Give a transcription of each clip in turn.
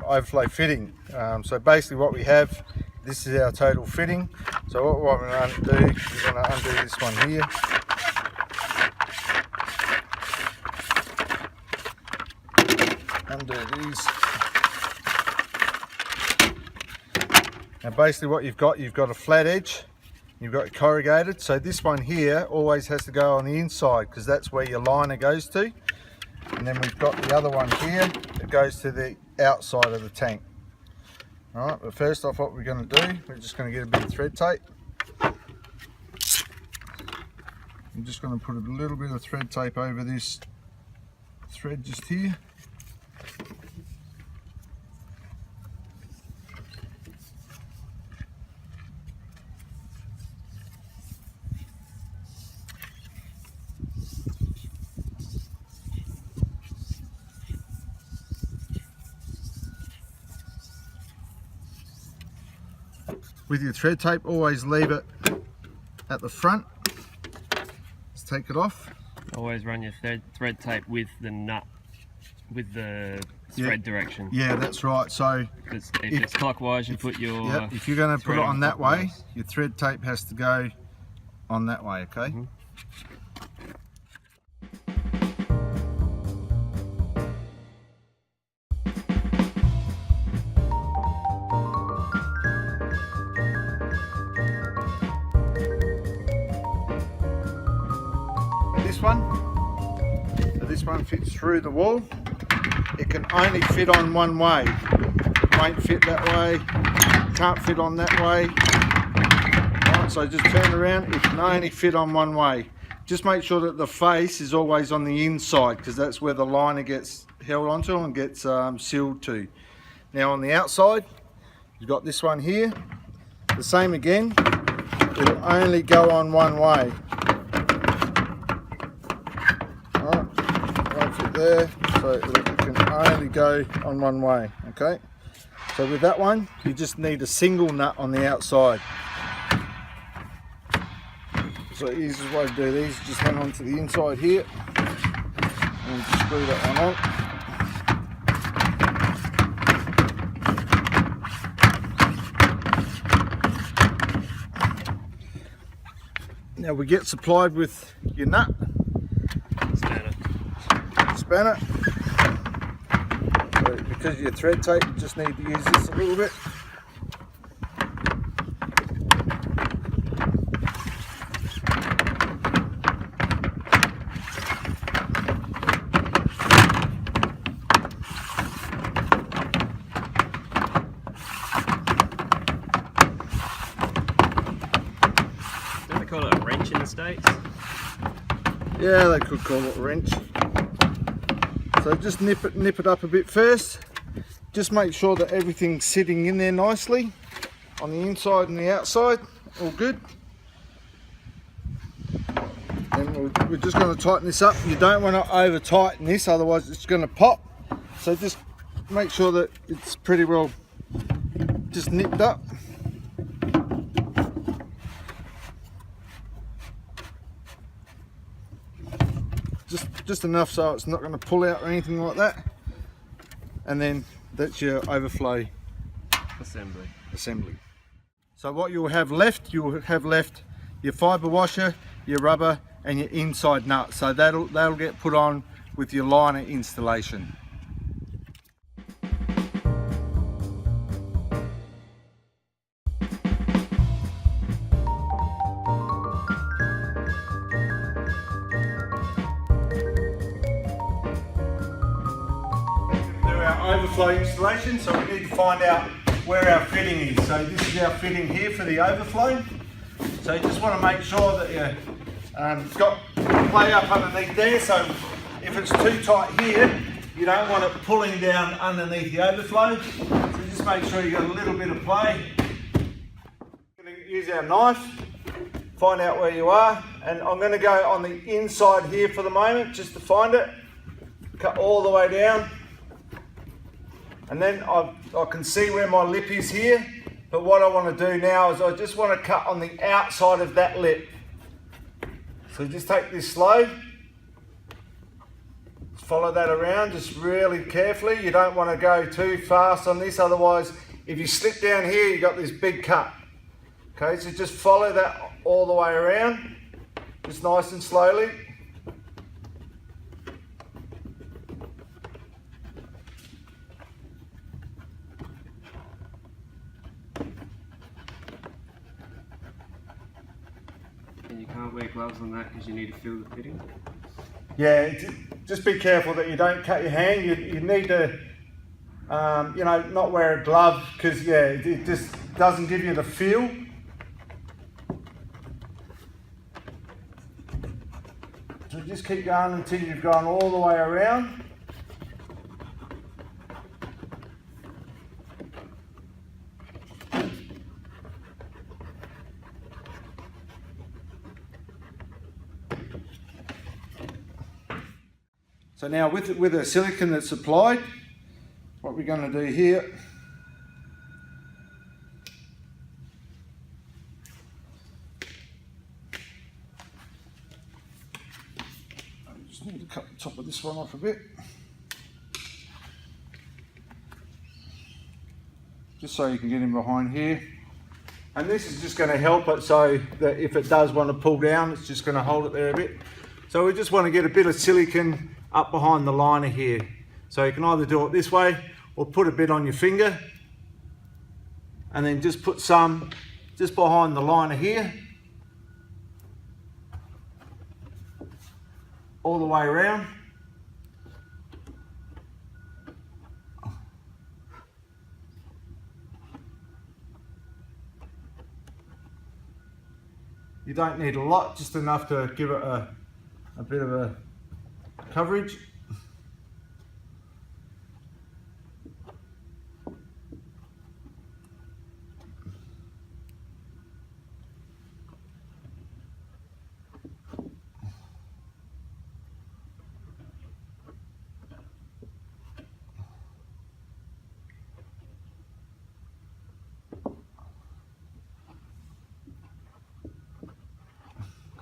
overflow fitting. So basically what we have, this is our total fitting. So what we're going to do, we're going to undo this one here. Undo these. Now basically what you've got a flat edge, you've got corrugated. So this one here always has to go on the inside because that's where your liner goes to. And then we've got the other one here that goes to the outside of the tank. Alright, but first off what we're going to do, we're just going to get a bit of thread tape. I'm just going to put a little bit of thread tape over this thread just here. With your thread tape, always leave it at the front. Just take it off. Always run your thread tape with the nut, with the thread direction. Yeah, that's right. So if it's clockwise, you put your if you're going to put it on that way, your thread tape has to go on that way, okay? Mm-hmm. This one fits through the wall. It can only fit on one way. It won't fit that way, can't fit on that way. Right, so just turn around, it can only fit on one way. Just make sure that the face is always on the inside because that's where the liner gets held onto and gets sealed to. Now on the outside, you've got this one here. The same again, it'll only go on one way. There, so it can only go on one way. Okay, so with that one you just need a single nut on the outside. So the easiest way to do these is just hang on to the inside here and just screw that one on. Now we get supplied with your nut. Spanner. So because of your thread tape, you just need to use this a little bit. Don't they call it a wrench in the States? Yeah, they could call it a wrench. So just nip it up a bit first. Just make sure that everything's sitting in there nicely on the inside and the outside. All good. And we're just going to tighten this up. You don't want to over tighten this, otherwise it's going to pop. So just make sure that it's pretty well just nipped up. Just enough so it's not going to pull out or anything like that. And then that's your overflow assembly. So what you'll have left your fibre washer, your rubber and your inside nut. So that'll get put on with your liner installation. Overflow installation, so we need to find out where our fitting is. So this is our fitting here for the overflow. So you just want to make sure that you've got play up underneath there. So if it's too tight here, you don't want it pulling down underneath the overflow. So just make sure you got a little bit of play. We're going to use our knife, find out where you are, and I'm going to go on the inside here for the moment just to find it. Cut all the way down. And then I can see where my lip is here, but what I want to do now is I just want to cut on the outside of that lip. So just take this slow, follow that around just really carefully. You don't want to go too fast on this, otherwise if you slip down here you got this big cut. Okay, so just follow that all the way around, just nice and slowly. And you can't wear gloves on that because you need to feel the fitting? Yeah, just be careful that you don't cut your hand. You need to, you know, not wear a glove because, yeah, it just doesn't give you the feel. So just keep going until you've gone all the way around. So now with the silicone that's applied, what we're going to do here, I just need to cut the top of this one off a bit, just so you can get in behind here. And this is just going to help it so that if it does want to pull down, it's just going to hold it there a bit. So we just want to get a bit of silicone up behind the liner here. So you can either do it this way or put a bit on your finger and then just put some just behind the liner here, all the way around. You don't need a lot, just enough to give it a bit of a coverage.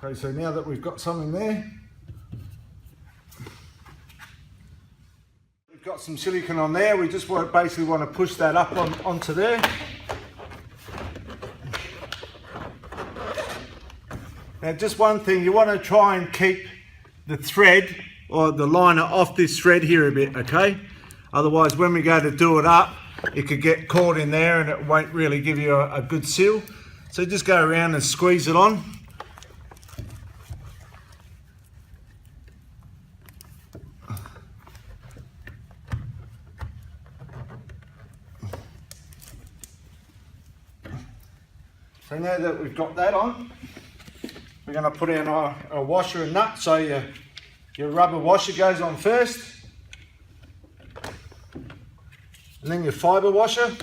Okay, so now that we've got some in there, we've got some silicone on there, we just basically want to push that up onto there. Now just one thing, you want to try and keep the thread or the liner off this thread here a bit, okay? Otherwise when we go to do it up, it could get caught in there and it won't really give you a good seal. So just go around and squeeze it on. So now that we've got that on, we're going to put in our washer and nut. So your rubber washer goes on first, and then your fibre washer,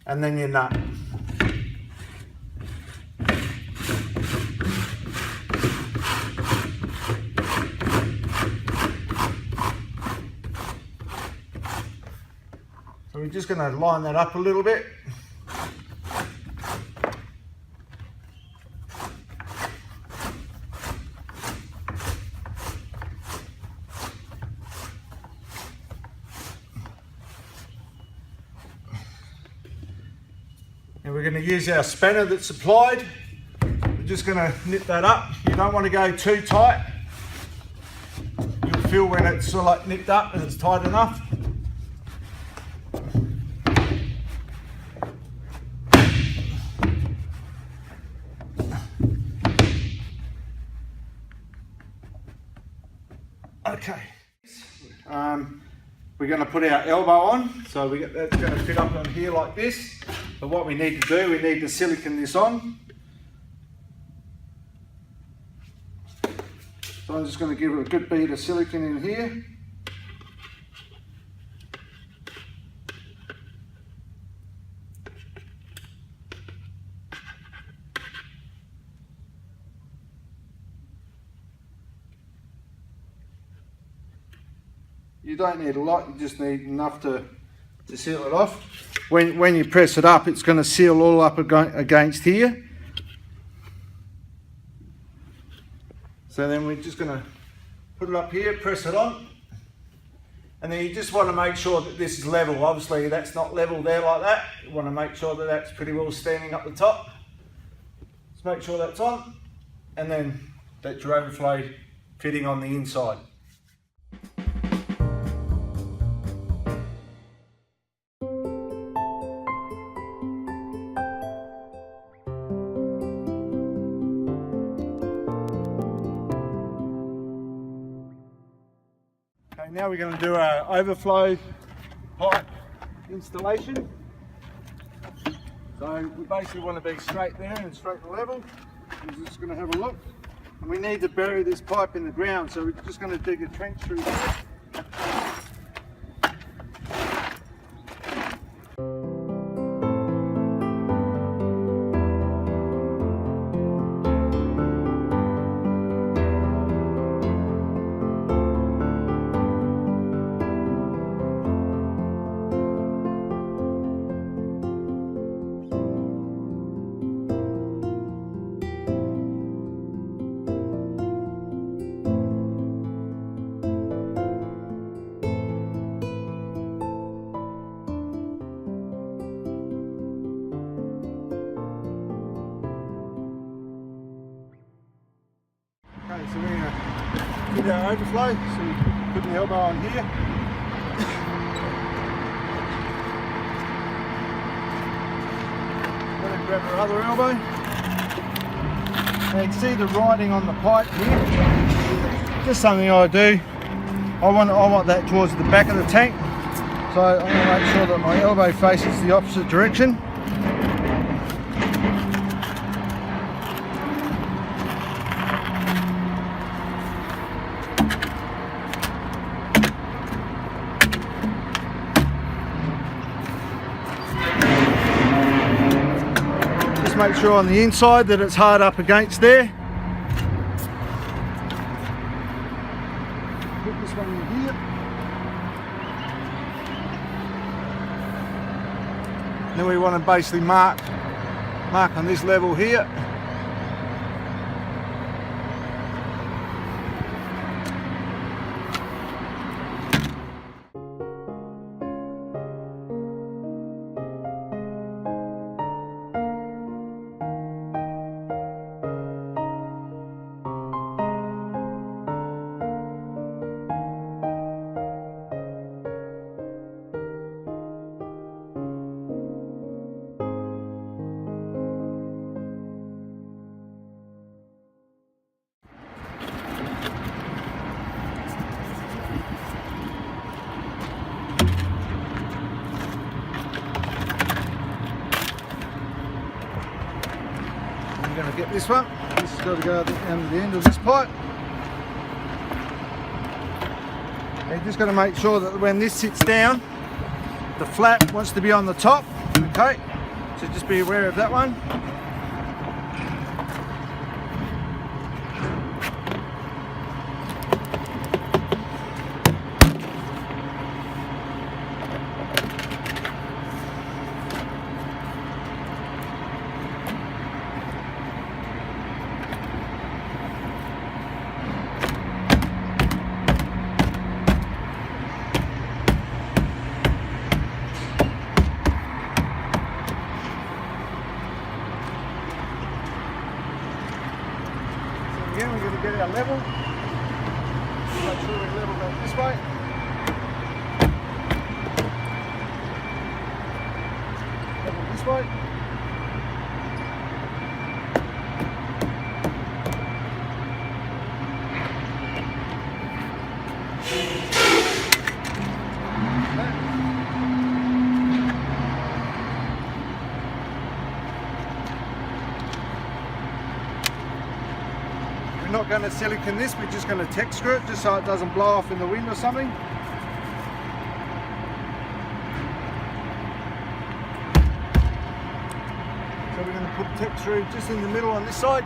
and then your nut. So we're just going to line that up a little bit. And we're going to use our spanner that's applied. We're just going to knit that up. You don't want to go too tight. You'll feel when it's sort of like nipped up and it's tight enough. Okay. We're going to put our elbow on, so that's going to fit up on here like this. But what we need to do, we need to silicone this on. So I'm just going to give it a good bead of silicone in here. You don't need a lot, you just need enough to seal it off. When you press it up, it's going to seal all up against here. So then we're just going to put it up here, press it on. And then you just want to make sure that this is level. Obviously that's not level there like that. You want to make sure that that's pretty well standing up the top. Just make sure that's on, and then that's your overflow fitting on the inside. Okay, now we're going to do our overflow pipe installation. So we basically want to be straight there and straight to level. We're just going to have a look. And we need to bury this pipe in the ground, so we're just going to dig a trench through there. Okay, so we're going to get our overflow, so we put the elbow on here. Going to grab our other elbow. Now you can see the writing on the pipe here. Just something I do. I want that towards the back of the tank. So I'm going to make sure that my elbow faces the opposite direction. Make sure on the inside that it's hard up against there. Put this one in here. Then we want to basically mark on this level here. I'm going to get this one. This has got to go down to the end of this pipe. You're just going to make sure that when this sits down, the flap wants to be on the top. Okay, so just be aware of that one. Again, we're going to get our level. Make sure we level that this way. Level this way. We're not going to silicone this, we're just going to tech screw it just so it doesn't blow off in the wind or something. So we're going to put tech screw just in the middle on this side.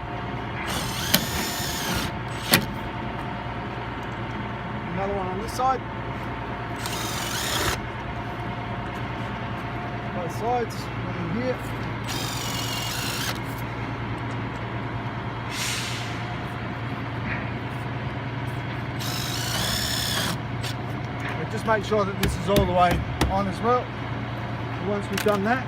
Another one on this side. Both sides, one in here. just make sure that this is all the way on as well. And once we've done that,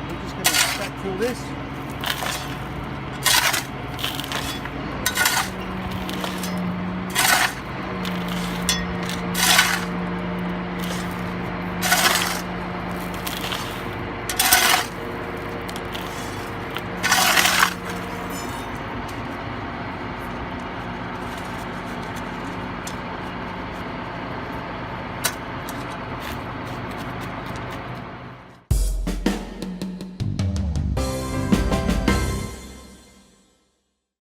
we're just going to backfill this.